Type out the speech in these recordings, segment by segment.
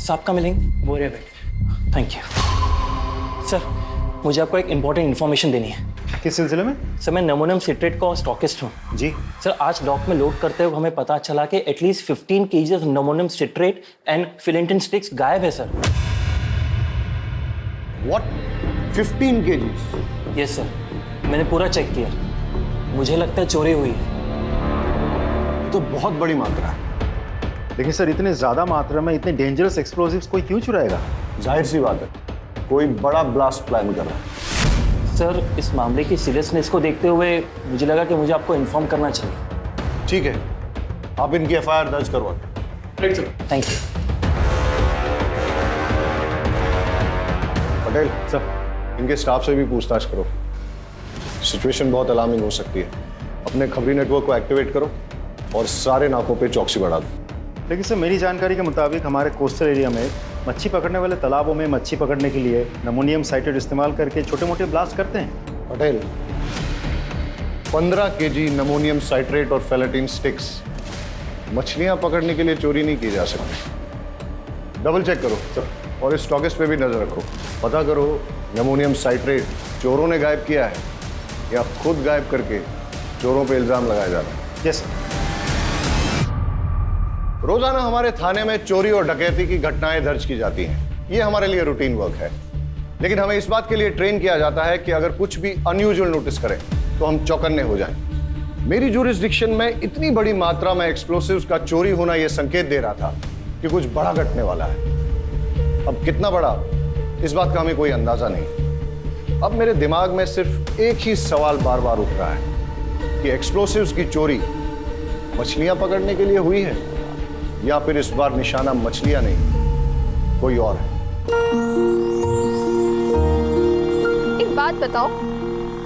साहब का मिलेंगे? वो रहे बैठे। थैंक यू सर, मुझे आपको एक इम्पॉर्टेंट इन्फॉर्मेशन देनी है। किस सिलसिले में? सर मैं नमोनियम सिट्रेट का स्टॉकिस्ट हूँ। जी सर आज डॉक में लोड करते हुए हमें पता चला कि at least 15 kg ammonium citrate and फिलेंटिन स्टिक्स गायब है सर। व्हाट? 15 kg? यस सर, मैंने पूरा चेक किया, मुझे लगता है चोरी हुई है। तो बहुत बड़ी मात्रा है। लेकिन सर इतने ज्यादा मात्रा में इतने डेंजरस एक्सप्लोजिव्स कोई क्यों चुराएगा? जाहिर सी बात है, कोई बड़ा ब्लास्ट प्लान कर रहा है। सर इस मामले की सीरियसनेस को देखते हुए मुझे लगा कि मुझे आपको इन्फॉर्म करना चाहिए। ठीक है, आप इनकी FIR दर्ज करवा। Thank you. पटेल सर इनके स्टाफ से भी पूछताछ करो, सिचुएशन बहुत अलार्मिंग हो सकती है। अपने खबरी नेटवर्क को एक्टिवेट करो और सारे नाकों पे चौकसी बढ़ा दो। लेकिन सर मेरी जानकारी के मुताबिक हमारे कोस्टल एरिया में मच्छी पकड़ने वाले तालाबों में मच्छी पकड़ने के लिए नमोनियम साइट्रेट इस्तेमाल करके छोटे मोटे ब्लास्ट करते हैं। पटेल 15 kg नमोनियम साइट्रेट और फेलेटिन स्टिक्स मछलियां पकड़ने के लिए चोरी नहीं की जा सकती। डबल चेक करो सर, और इस स्टॉकिस्ट पे भी नजर रखो। पता करो नमोनियम साइट्रेट चोरों ने गायब किया है या खुद गायब करके चोरों पे इल्जाम लगाया जा रहा है। Yes sir. रोजाना हमारे थाने में चोरी और डकैती की घटनाएं दर्ज की जाती हैं। ये हमारे लिए रूटीन वर्क है, लेकिन हमें इस बात के लिए ट्रेन किया जाता है कि अगर कुछ भी अनयूजुअल नोटिस करें तो हम चौकन्ने हो जाएं। मेरी ज्यूरिसडिक्शन में इतनी बड़ी मात्रा में एक्सप्लोसिव्स का चोरी होना यह संकेत दे रहा था कि कुछ बड़ा घटने वाला है। अब कितना बड़ा, इस बात का हमें कोई अंदाजा नहीं। अब मेरे दिमाग में सिर्फ एक ही सवाल बार बार उठ रहा है कि एक्सप्लोसिव्स की चोरी मछलियां पकड़ने के लिए हुई है या फिर इस बार निशाना मछलियां नहीं कोई और है। एक बात बताओ,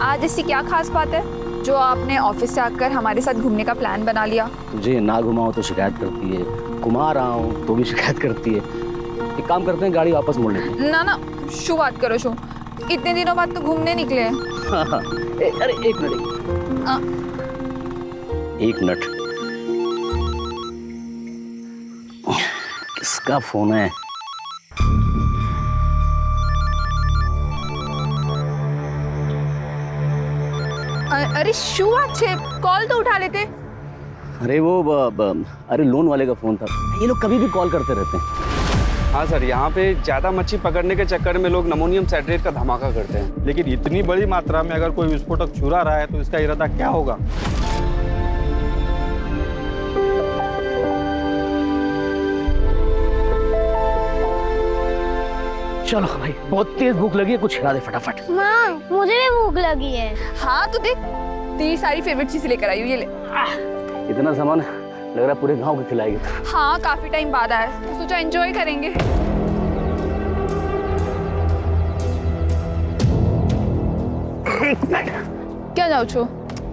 आज ऐसी क्या खास बात है जो आपने ऑफिस से आकर हमारे साथ घूमने का प्लान बना लिया? तुझे ना घुमाओ तो शिकायत करती है, घुमा रहा हूँ तो भी शिकायत करती है। एक काम करते हैं, गाड़ी वापस मोड़ लेते हैं। ना ना, शू बात करो शू, इतने दिनों बाद तो घूमने निकले हैं। अरे एक मिनट, एक मिनट। किसका फोन है? अरे शू अच्छे, कॉल तो उठा लेते। अरे वो अरे लोन वाले का फोन था। ये लोग कभी भी कॉल करते रहते हैं। हाँ सर, यहाँ पे ज़्यादा मच्छी पकड़ने के चक्कर में लोग नमोनियम साइट्रेट का धमाका करते हैं। लेकिन इतनी बड़ी मात्रा में अगर कोई विस्फोटक चुरा रहा है तो इसका इरादा क्या होगा? चलो भाई, बहुत तेज भूख लगी है, कुछ खिला दे फटाफट। माँ मुझे भी भूख लगी है। हाँ तो देख, तेरी सारी फेवरेट चीजें लेकर आई हूँ, ये ले। इतना सामान लग रहा है पूरे गांव को खिलाएगी। हाँ काफी टाइम बाद आया, तो सोचा एंजॉय करेंगे। क्या जाओ छो?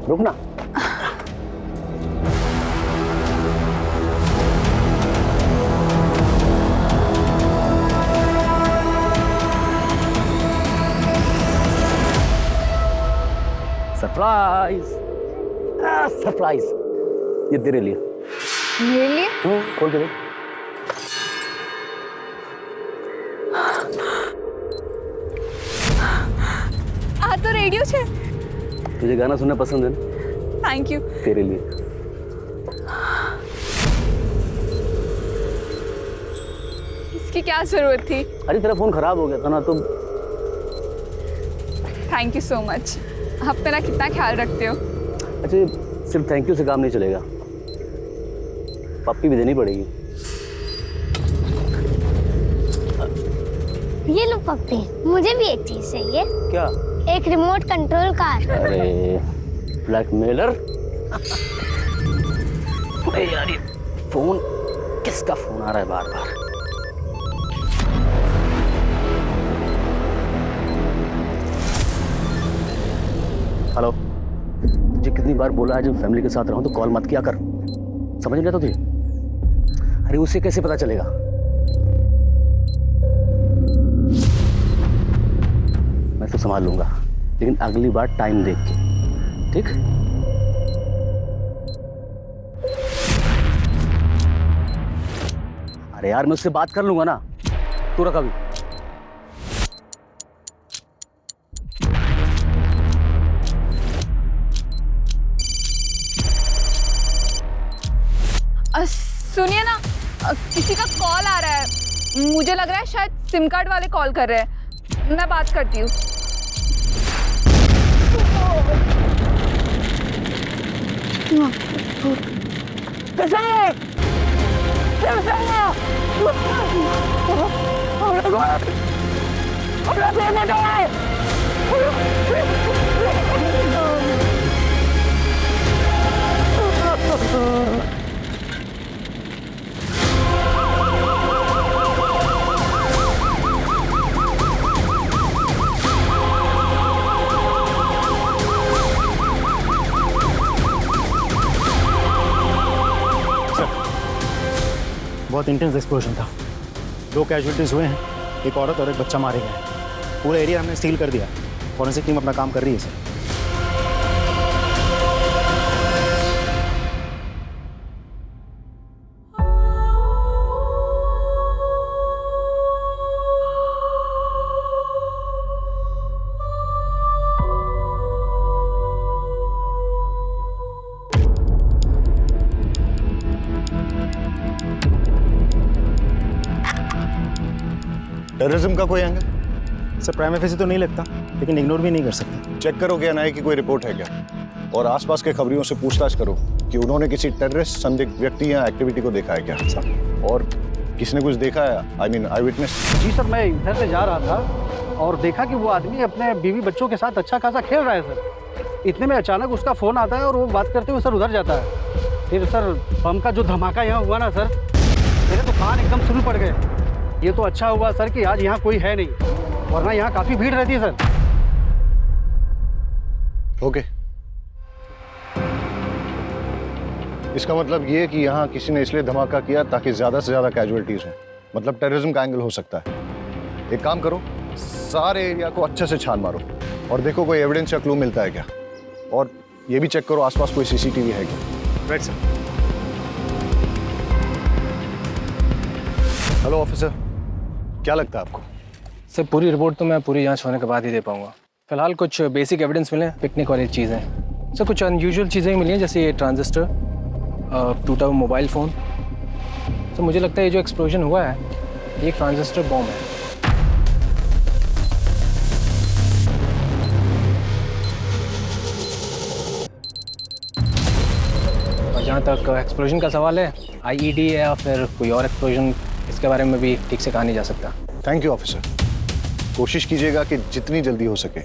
रुकना। सरप्राइज, सरप्राइज, ये तेरे लिए। मेरे लिए? खोल के देख। आ तो रेडियो छे। तुझे गाना सुनना पसंद है ना? Thank you. तेरे लिए। इसकी क्या जरूरत थी? अरे तेरा फोन खराब हो गया था ना, तो थैंक यू सो मच। आप मेरा कितना ख्याल रखते हो। अच्छा, सिर्फ थैंक यू से काम नहीं चलेगा, पप्पी भी देनी पड़ेगी। ये लो पप्पी, मुझे भी एक चीज चाहिए। क्या? एक रिमोट कंट्रोल कार। अरे ब्लैकमेलर। अरे यार, ये फोन, किसका फोन आ रहा है बार बार? हेलो, तुझे कितनी बार बोला है जब फैमिली के साथ रहूं तो कॉल मत किया कर, समझ नहीं आता तुझे? अरे उसे कैसे पता चलेगा? मैं तो संभाल लूंगा, लेकिन अगली बार टाइम देख के, ठीक? अरे यार, मैं उससे बात कर लूंगा ना, तू रखा भी। सुनिए ना, किसी का कॉल आ रहा है। मुझे लग रहा है शायद सिम कार्ड वाले कॉल कर रहे हैं। मैं बात करती हूँ। बहुत इंटेंस एक्सप्लोजन था। 2 कैजुअलिटीज हुए हैं, एक औरत और एक बच्चा मारे गए हैं। पूरा एरिया हमने सील कर दिया। फॉरेंसिक टीम अपना काम कर रही है सर। टेररिज्म का कोई एंगल? सर प्राइम फेसी तो नहीं लगता, लेकिन इग्नोर भी नहीं कर सकते। चेक करो कि एनआईए की कोई रिपोर्ट है क्या, और आसपास के खबरियों से पूछताछ करो कि उन्होंने किसी टेररिस्ट संदिग्ध व्यक्ति या एक्टिविटी को देखा है क्या, और किसने कुछ देखा है, आई मीन आई विटनेस। जी सर, मैं इधर से जा रहा था और देखा कि वो आदमी अपने बीवी बच्चों के साथ अच्छा खासा खेल रहा है सर। इतने में अचानक उसका फ़ोन आता है और वो बात करते हुए सर उधर जाता है। फिर सर बम का जो धमाका यहाँ हुआ ना सर, मेरे तो कान एकदम सुन पड़ गए। ये तो अच्छा हुआ सर कि आज यहाँ कोई है नहीं, वरना यहाँ काफ़ी भीड़ रहती है सर। ओके, इसका मतलब ये कि यहाँ किसी ने इसलिए धमाका किया ताकि ज्यादा से ज्यादा कैजुअलिटीज हो, मतलब टेररिज्म का एंगल हो सकता है। एक काम करो, सारे एरिया को अच्छे से छान मारो और देखो कोई एविडेंस या क्लू मिलता है क्या, और ये भी चेक करो आसपास कोई सीसीटीवी है क्या। Right sir. हेलो ऑफिसर, क्या लगता है आपको? सर पूरी रिपोर्ट तो मैं पूरी जांच होने के बाद ही दे पाऊंगा। फिलहाल कुछ बेसिक एविडेंस मिले, पिकनिक वाली चीज़ें। सर कुछ अनयूजुअल चीज़ें ही मिली हैं, जैसे ये ट्रांजिस्टर, टूटा हुआ मोबाइल फ़ोन। तो मुझे लगता है ये जो एक्सप्लोजन हुआ है ये ट्रांजिस्टर बॉम्ब है। और जहाँ तक एक्सप्लोजन का सवाल है, आईईडी है या फिर कोई और एक्सप्लोजन, इसके बारे में भी ठीक से कहा नहीं जा सकता। थैंक यू ऑफिसर, कोशिश कीजिएगा कि जितनी जल्दी हो सके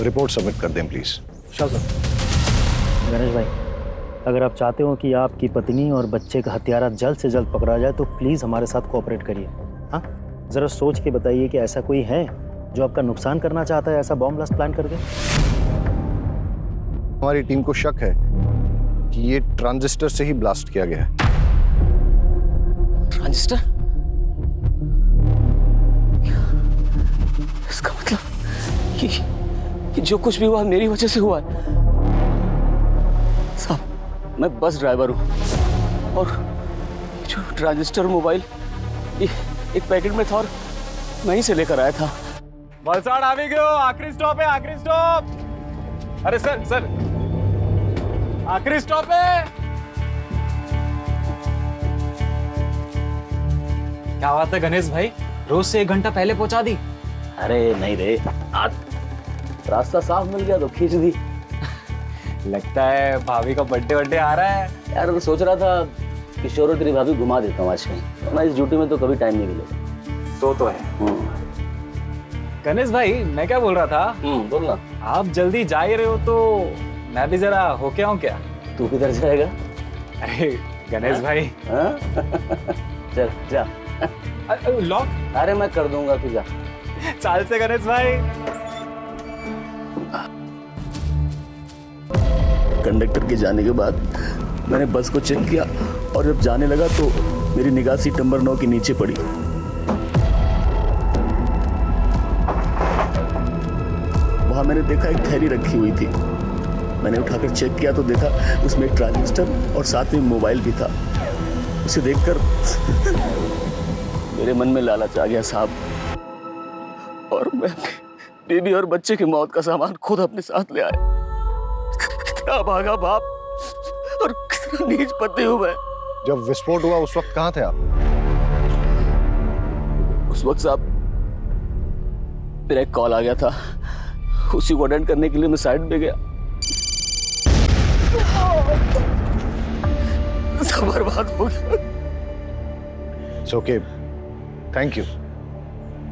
रिपोर्ट सबमिट कर दें प्लीज़। Sure sir. गणेश भाई, अगर आप चाहते हो कि आपकी पत्नी और बच्चे का हत्यारा जल्द से जल्द पकड़ा जाए तो प्लीज़ हमारे साथ कोऑपरेट करिए। हाँ, ज़रा सोच के बताइए कि ऐसा कोई है जो आपका नुकसान करना चाहता है ऐसा बॉम्ब ब्लास्ट प्लान करके। हमारी टीम को शक है कि ये ट्रांजिस्टर से ही ब्लास्ट किया गया है। ट्रांजिस्टर? इसका मतलब कि जो कुछ भी हुआ मेरी वजह से हुआ है। साहब, मैं बस ड्राइवर हूँ और जो ट्रांजिस्टर मोबाइल एक पैकेट में था और वहीं से लेकर आया था। वलसाड़ आ भी गयो, आखिरी स्टॉप है, आखिरी स्टॉप। अरे सर सर, आखिरी स्टॉप है। क्या बात है गणेश भाई, रोज से 1 घंटा पहले पहुंचा दी। अरे नहीं रे, आज रास्ता साफ मिल गया तो खींच दी। लगता है भाभी का बर्थडे आ रहा है। यार मैं सोच रहा था किशोर और तेरी भाभी घुमा देता हूँ आज कहीं, वरना इस ड्यूटी में तो कभी टाइम नहीं मिलेगा। तो है। गणेश भाई, मैं क्या बोल रहा था, बोलना। आप जल्दी जा ही रहे हो तो मैं भी जरा होके आऊं क्या? तू किधर जाएगा? अरे गणेश भाई। चल जा। लॉक? अरे मैं कर दूंगा, तू जा। चाल से गणेश भाई। कंडक्टर के जाने के बाद मैंने बस को चेक किया और जब जाने लगा तो मेरी निगाह सीट नंबर 9 के नीचे पड़ी। वहां मैंने देखा एक थैली रखी हुई थी। मैंने उठाकर चेक किया तो देखा उसमें एक ट्रांजिस्टर और साथ में मोबाइल भी था। उसे देखकर मेरे मन में लालच आ गया साहब। और मैं बीबी और बच्चे की मौत का सामान खुद अपने साथ ले आया। क्या भागा बाप और कितना नीच पति हूं मैं। जब विस्फोट हुआ उस वक्त कहाँ थे आप? उस वक्त साहब मेरा एक कॉल आ गया था, उसी को अटेंड करने के लिए मैं साइड पे गया। सब बर्बाद हो गया। It's okay. Thank you.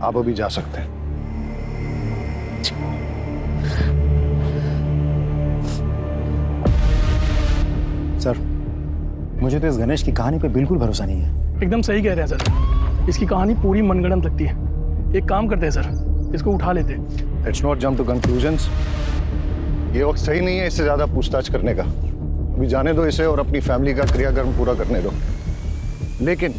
आप अभी जा सकते हैं। सर, मुझे तो इस गणेश की कहानी पे बिल्कुल भरोसा नहीं है। एकदम सही कह रहे हैं सर, इसकी कहानी पूरी मनगढ़ंत लगती है। एक काम करते हैं सर, इसको उठा लेते हैं। Let's not jump to conclusions. ये वक्त सही नहीं है इससे ज्यादा पूछताछ करने का। अभी जाने दो इसे और अपनी फैमिली का क्रियाकर्म पूरा करने दो। लेकिन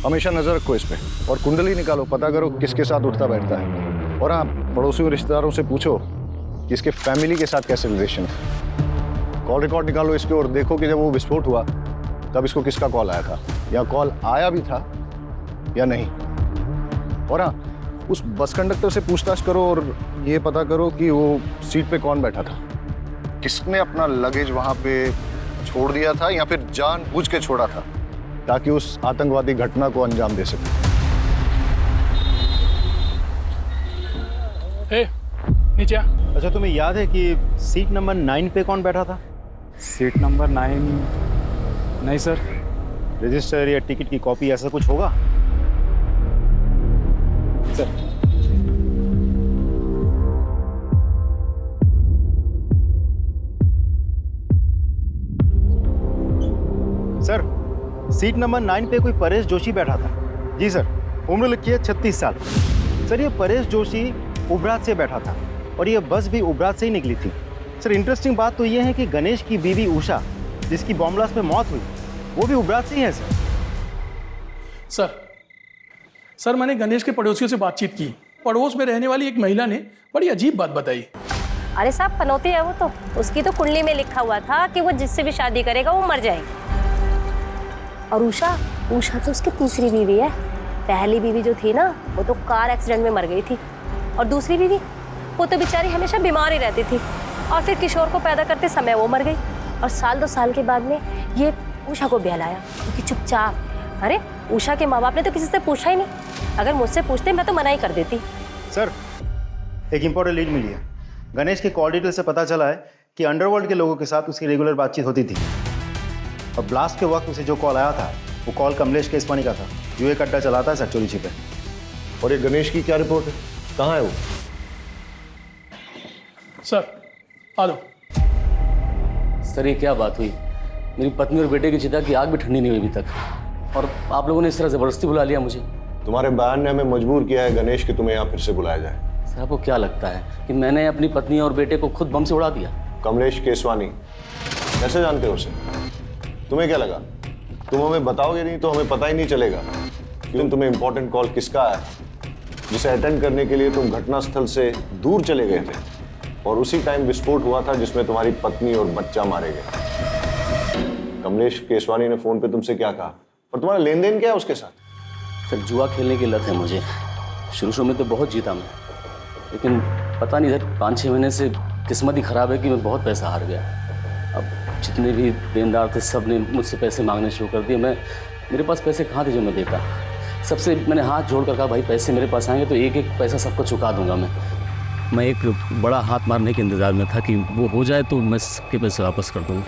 हमेशा नजर रखो इस पे और कुंडली निकालो, पता करो किसके साथ उठता बैठता है। और हाँ, पड़ोसियों रिश्तेदारों से पूछो कि इसके फैमिली के साथ कैसे रिलेशन है। कॉल रिकॉर्ड निकालो इसके और देखो कि जब वो विस्फोट हुआ तब इसको किसका कॉल आया था, या कॉल आया भी था या नहीं। और हाँ, उस बस कंडक्टर से पूछताछ करो और ये पता करो कि वो सीट पे कौन बैठा था, किसने अपना लगेज वहां पे छोड़ दिया था या फिर जानबूझ के छोड़ा था ताकि उस आतंकवादी घटना को अंजाम दे सके। नीचे आ। अच्छा, तुम्हें याद है कि सीट नंबर 9 पे कौन बैठा था? Seat number 9? नहीं सर। रजिस्टर या टिकट की कॉपी ऐसा कुछ होगा? सर, सीट नंबर 9 पे कोई परेश जोशी बैठा था। जी सर, उम्र लिखी है 36 साल। सर, ये परेश जोशी उबरात से बैठा था और ये बस भी उबरात से ही निकली थी। सर, इंटरेस्टिंग बात तो ये है कि गणेश की बीवी उषा, जिसकी बॉम्ब ब्लास्ट में मौत हुई, वो भी उबरात से ही है। सर, मैंने गणेश के पड़ोसियों से बातचीत की। पड़ोस में रहने वाली एक महिला ने बड़ी अजीब बात बताई। अरे साहब, पनौती है वो तो, उसकी तो कुंडली में लिखा हुआ था कि वो जिससे भी शादी करेगा वो मर जाएगी। और उषा तो उसकी तीसरी बीवी है। पहली बीवी जो थी ना, वो तो कार एक्सीडेंट में मर गई थी। और दूसरी बीवी, वो तो बेचारी हमेशा बीमार ही रहती थी और फिर किशोर को पैदा करते समय वो मर गई। और 2 साल के बाद में ये उषा को बहलाया, क्योंकि चुपचाप। अरे उषा के माँ बाप ने तो किसी से पूछा ही नहीं। अगर मुझसे पूछते मैं तो मना ही कर देती। सर, एक इंपॉर्टेंट लीड मिली है। गणेश के कॉल डिटेल से पता चला है कि अंडरवर्ल्ड के लोगों के साथ उसकी रेगुलर बातचीत होती थी और ब्लास्ट के वक्त उसे जो कॉल आया था वो कॉल कमलेश केसवानी का था, जो एक अड्डा चलाता है सर छिपे। और ये गणेश की क्या रिपोर्ट है? कहाँ है वो? सर, आ लो। सर, ये क्या बात हुई? मेरी पत्नी और बेटे की चिता की आग भी ठंडी नहीं हुई अभी तक और आप लोगों ने इस तरह जबरदस्ती बुला लिया मुझे। तुम्हारे बयान ने हमें मजबूर किया है गणेश कि तुम्हें यहाँ फिर से बुलाया जाए। सर, आपको क्या लगता है कि मैंने अपनी पत्नी और बेटे को खुद बम से उड़ा दिया? कमलेश केसवानी, कैसे जानते हो उसे? तुम्हें क्या लगा तुम हमें बताओगे नहीं तो हमें पता ही नहीं चलेगा कि तुम्हें इंपॉर्टेंट कॉल किसका है, जिसे अटेंड करने के लिए तुम घटनास्थल से दूर चले गए थे और उसी टाइम विस्फोट हुआ था जिसमें तुम्हारी पत्नी और बच्चा मारे गए। कमलेश केसवानी ने फोन पे तुमसे क्या कहा और तुम्हारा लेन देन क्या है उसके साथ? सर, जुआ खेलने की लत है मुझे। शुरू में तो बहुत जीता मैं, लेकिन पता नहीं सर 5-6 महीने से किस्मत ही खराब है कि मैं बहुत पैसा हार गया। अब जितने भी देनदार थे सब ने मुझसे पैसे मांगने शुरू कर दिए। मेरे पास पैसे कहाँ थे जो मैं देता? सबसे मैंने हाथ जोड़ कर कहा, भाई पैसे मेरे पास आएंगे तो एक पैसा सबको चुका दूंगा मैं एक बड़ा हाथ मारने के इंतज़ार में था कि वो हो जाए तो मैं सबके पैसे वापस कर दूँ।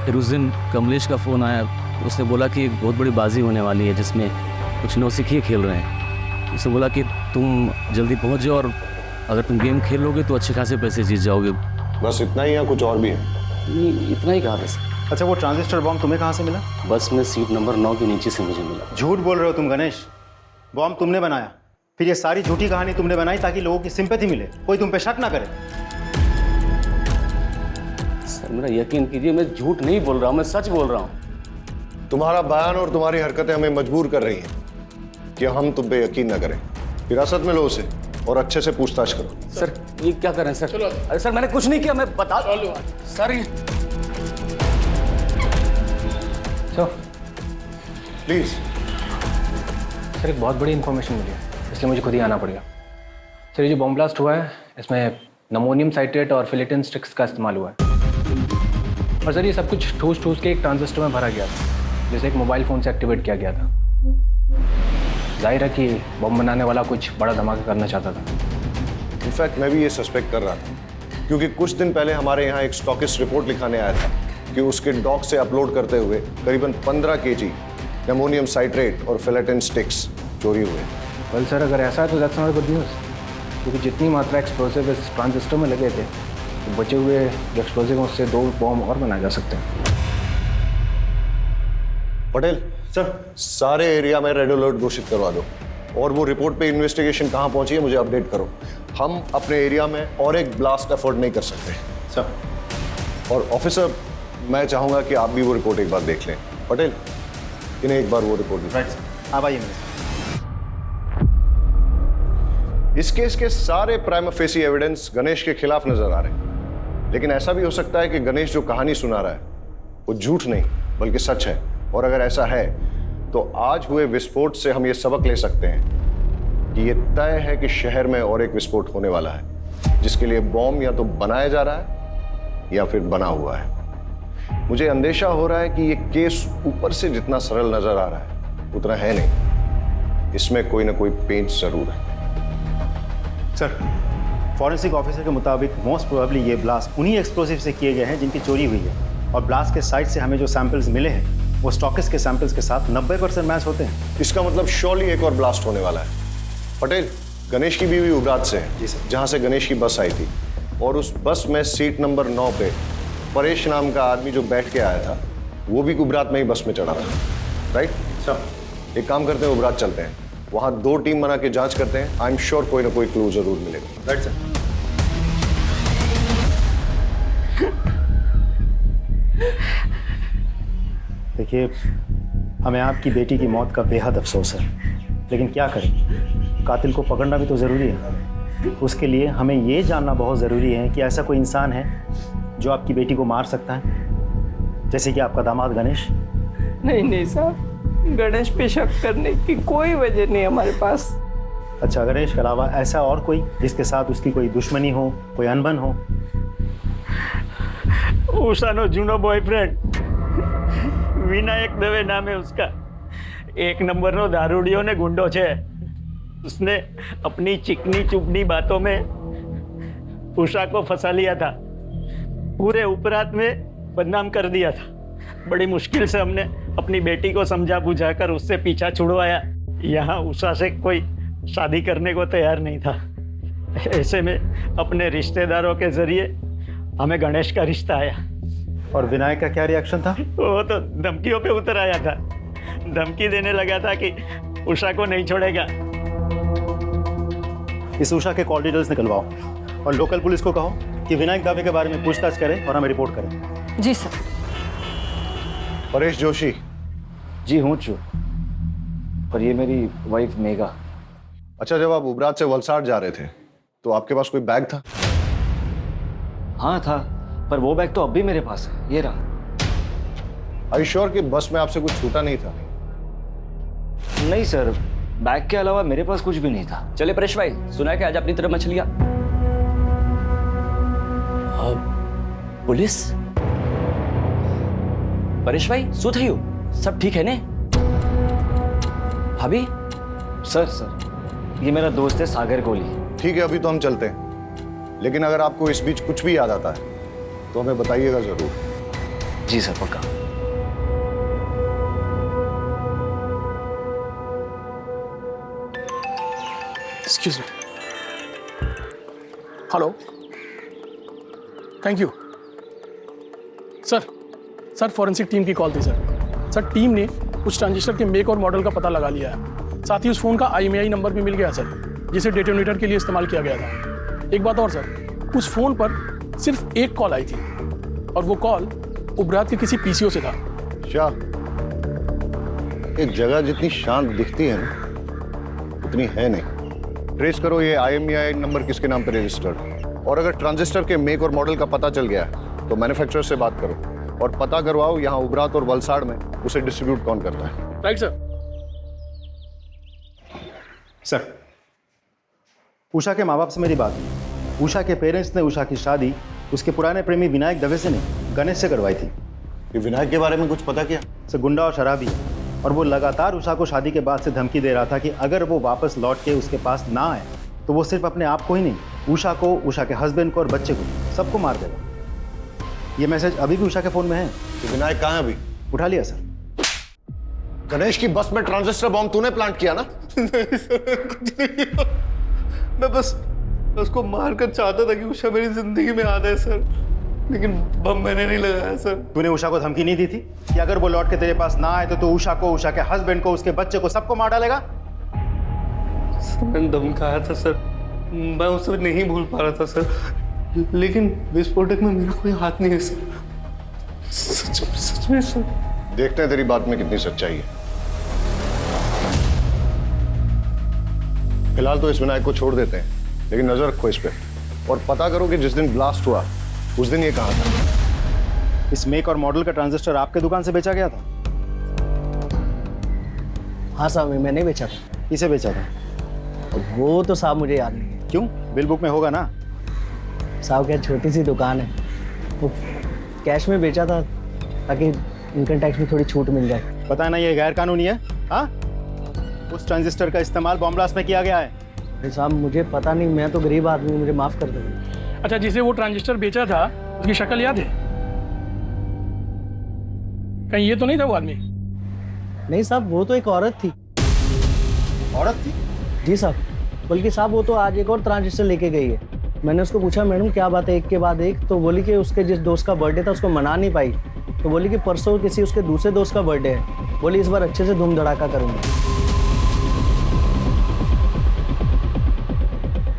फिर उस दिन कमलेश का फ़ोन आया, उसने बोला कि एक बहुत बड़ी बाजी होने वाली है जिसमें कुछ नौसिखिए खेल रहे हैं। उसने बोला कि तुम जल्दी पहुँच जाओ और अगर तुम गेम खेल लोगे तो अच्छे खासे पैसे जीत जाओगे। बस इतना ही या कुछ और भी है? नहीं, इतना ही कहा बस। अच्छा, वो ट्रांजिस्टर बॉम्ब तुम्हें कहाँ से मिला? बस में सीट नंबर 9 के नीचे से मुझे मिला। झूठ बोल रहे हो तुम गणेश। बॉम्ब तुमने बनाया, फिर ये सारी झूठी कहानी तुमने बनाई ताकि लोगों की सिंपैथी मिले, कोई तुम पे शक ना करे। सर, मेरा यकीन कीजिए, मैं झूठ नहीं बोल रहा हूँ, मैं सच बोल रहा हूँ। तुम्हारा बयान और तुम्हारी हरकतें हमें मजबूर कर रही हैं कि हम तुम पे यकीन न करें। हिरासत में लो उसे और अच्छे से पूछताछ करो। सर, ये क्या कर रहे हैं सर? अरे सर, मैंने कुछ नहीं किया, मैं बता सर। प्लीज सर, एक बहुत बड़ी इन्फॉर्मेशन मिली है, इसलिए मुझे खुद ही आना पड़ेगा। सर ये जो बॉम्ब ब्लास्ट हुआ है इसमें नमोनियम साइट्रेट और फिलेटिन स्टिक्स का इस्तेमाल हुआ है। और सर ये सब कुछ ठूस ठूस के एक ट्रांजिस्टर में भरा गया था, जैसे एक मोबाइल फ़ोन से एक्टिवेट किया गया था। जाहिर है कि बम बनाने वाला कुछ बड़ा धमाका करना चाहता था। इनफैक्ट मैं भी ये सस्पेक्ट कर रहा था, क्योंकि कुछ दिन पहले हमारे यहाँ एक स्टॉकिस्ट रिपोर्ट लिखाने आया था कि उसके डॉक से अपलोड करते हुए करीबन 15 kg एमोनियम साइट्रेट और फिलेटिन स्टिक्स चोरी हुए। वेल सर, अगर ऐसा है तो दैट्स नॉट गुड न्यूज़, क्योंकि जितनी मात्रा एक्सप्लोसिव इस ट्रांजिस्टर में लगे थे तो बचे हुए जो एक्सप्लोसिव उससे 2 बॉम्ब और बनाए जा सकते हैं। पटेल सर, सारे एरिया में रेड अलर्ट घोषित करवा दो और वो रिपोर्ट पे इन्वेस्टिगेशन कहाँ पहुंची है मुझे अपडेट करो। हम अपने एरिया में और एक ब्लास्ट अफोर्ड नहीं कर सकते सर। और ऑफिसर, मैं चाहूंगा कि आप भी वो रिपोर्ट एक बार देख लें। पटेल, इन्हें एक बार वो रिपोर्ट दिखाएं। आप आइए मेरे साथ। इस केस के सारे प्राइमा फेसी एविडेंस गणेश के खिलाफ नजर आ रहे हैं, लेकिन ऐसा भी हो सकता है कि गणेश जो कहानी सुना रहा है वो झूठ नहीं बल्कि सच है। और अगर ऐसा है तो आज हुए विस्फोट से हम ये सबक ले सकते हैं कि ये तय है कि शहर में और एक विस्फोट होने वाला है, जिसके लिए बॉम्ब या तो बनाया जा रहा है या फिर बना हुआ है। मुझे अंदेशा हो रहा है कि ये केस ऊपर से जितना सरल नजर आ रहा है उतना है नहीं, इसमें कोई ना कोई पेंच जरूर है। सर, फॉरेंसिक ऑफिसर के मुताबिक मोस्ट प्रोबेबली ये ब्लास्ट उन्हीं एक्सप्लोसिव से किए गए हैं जिनकी चोरी हुई है, और ब्लास्ट के साइट से हमें जो सैंपल्स मिले हैं वो स्टॉकिस्ट के सैंपल्स के साथ 90% मैच होते हैं। इसका मतलब श्योरली एक और ब्लास्ट होने वाला है। पटेल, गणेश की बीवी उबरात से है, जी सर। जहां से गणेश की बस आई थी, और उस बस में सीट नंबर 9 पे परेश नाम का आदमी जो बैठ के आया था वो भी उबरात में ही बस में चढ़ा था, राइट सर? एक काम करते हैं, उबरात चलते हैं, वहां 2 टीम बना के जांच करते हैं। आई एम श्योर कोई ना कोई क्लू जरूर मिलेगा, राइट सर? देखिए, हमें आपकी बेटी की मौत का बेहद अफसोस है, लेकिन क्या करें, कातिल को पकड़ना भी तो ज़रूरी है। उसके लिए हमें ये जानना बहुत ज़रूरी है कि ऐसा कोई इंसान है जो आपकी बेटी को मार सकता है, जैसे कि आपका दामाद गणेश। नहीं साहब, गणेश पे शक करने की कोई वजह नहीं हमारे पास। अच्छा, गणेश के अलावा ऐसा और कोई जिसके साथ उसकी कोई दुश्मनी हो, कोई अनबन हो? उषानो जूनो बॉयफ्रेंड विनायक दवे नाम है उसका। 1 नंबरનો दारूडियो ने गुंडो छे। उसने अपनी चिकनी चुपनी बातों में उषा को फंसा लिया था, पूरे उपरात में बदनाम कर दिया था। बड़ी मुश्किल से हमने अपनी बेटी को समझा बुझाकर उससे पीछा छुड़वाया। यहाँ उषा से कोई शादी करने को तैयार नहीं था। ऐसे में अपने रिश्तेदारों के जरिए हमें गणेश का रिश्ता आया। और विनायक का क्या रिएक्शन था? वो तो धमकियों पे उतर आया था, धमकी देने लगा था कि उषा को नहीं छोड़ेगा। इस उषा के कॉल डिटेल्स निकलवाओ और लोकल पुलिस को कहो कि विनायक दावे के बारे में पूछताछ करें और हमें रिपोर्ट करें। जी सर। परेश जोशी? जी हूँ चू, पर ये मेरी वाइफ मेघा। अच्छा, जब आप उबरात से वलसाड जा रहे थे तो आपके पास कोई बैग था? हाँ था, पर वो बैग तो अब भी मेरे पास है, ये रहा। आई श्योर कि बस में आपसे कुछ छूटा नहीं था? नहीं सर, बैग के अलावा मेरे पास कुछ भी नहीं था। चले परेश भाई, सुना है कि आज अपनी तरफ मछलियां। पुलिस? परेश भाई શું થયું? सब ठीक है ने? भाभी? सर ये मेरा दोस्त है सागर कोहली। ठीक है, अभी तो हम चलते हैं, लेकिन अगर आपको इस बीच कुछ भी याद आता है तो हमें बताइएगा जरूर। जी सर, पक्का। Excuse me. Hello, thank you sir. Forensic team की कॉल थी सर। टीम ने उस ट्रांजिस्टर के मेक और मॉडल का पता लगा लिया है। साथ ही उस फोन का IMEI नंबर भी मिल गया सर, जिसे डेटोनेटर के लिए इस्तेमाल किया गया था। एक बात और सर, उस फोन पर सिर्फ एक कॉल आई थी और वो कॉल उबरात के किसी PCO से था। क्या एक जगह जितनी शांत दिखती है ना उतनी है नहीं। ट्रेस करो ये IMEI नंबर किसके नाम पर रजिस्टर्ड, और अगर ट्रांजिस्टर के मेक और मॉडल का पता चल गया तो मैन्युफैक्चरर से बात करो और पता करवाओ यहाँ उबरात और वलसाड़ में उसे डिस्ट्रीब्यूट कौन करता है। Right sir. सर, उषा के माँ बाप से मेरी बात हुई। उषा के पेरेंट्स ने उषा की शादी उसके पुराने प्रेमी विनायक दवे से नहीं, गणेश से करवाई थी। ये विनायक के बारे में कुछ पता किया? सर गुंडा और शराबी है, और वो लगातार उषा को शादी के बाद से धमकी दे रहा था कि अगर वो वापस लौट के उसके पास ना आए तो वो सिर्फ अपने आप को ही नहीं, उषा को, उषा के हस्बैंड को और बच्चे को, सबको मार देगा। ये मैसेज अभी भी उषा के फ़ोन में है। तो विनायक कहाँ है अभी? उठा लिया सर। गणेश की बस में ट्रांजिस्टर बॉम्ब तूने प्लांट किया ना? नहीं सर, कुछ नहीं किया। मैं बस उसको मारकर चाहता था कि उषा मेरी जिंदगी में आ जाए सर, लेकिन बम मैंने नहीं लगाया सर। तूने उषा को धमकी नहीं दी थी कि अगर वो लौट के तेरे पास ना आए तो तू उषा को, उषा के हस्बैंड को, उसके बच्चे को, सबको मार डालेगा? सर मैंने धमकाया था सर, मैं उसे नहीं भूल पा रहा था सर, लेकिन विस्फोटक में मेरा कोई हाथ नहीं है सर। सच में सर। देखते हैं तेरी बात में कितनी सच्चाई है। फिलहाल तो इस विनायक को छोड़ देते हैं, लेकिन नजर रखो इस पे और पता करो कि जिस दिन ब्लास्ट हुआ उस दिन ये कहाँ था। इस मेक और मॉडल का ट्रांजिस्टर आपके दुकान से बेचा गया था? हाँ साहब, मैंने बेचा था। किसे बेचा था? वो तो साहब मुझे याद नहीं है। क्यों? बिल बुक में होगा ना। साहब क्या छोटी सी दुकान है, वो कैश में बेचा था ताकि इनकम टैक्स में थोड़ी छूट मिल जाए। पता है ना ये गैर कानूनी है। हाँ, उस ट्रांजिस्टर का इस्तेमाल बॉम्ब ब्लास्ट में किया गया है। साहब मुझे पता नहीं, मैं तो गरीब आदमी हूँ, मुझे माफ कर दो। अच्छा, जिसे वो ट्रांजिस्टर बेचा था उसकी शक्ल याद है? कहीं ये तो नहीं था वो आदमी? नहीं साहब, वो तो एक औरत थी। औरत थी? जी साहब, बल्कि साहब वो तो आज एक और ट्रांजिस्टर लेके गई है। मैंने उसको पूछा मैडम क्या बात है एक के बाद एक, तो बोली कि उसके जिस दोस्त का बर्थडे था उसको मना नहीं पाई, तो बोली कि परसों किसी उसके दूसरे दोस्त का बर्थडे है, बोली इस बार अच्छे से धूम धड़ाका करूँगी।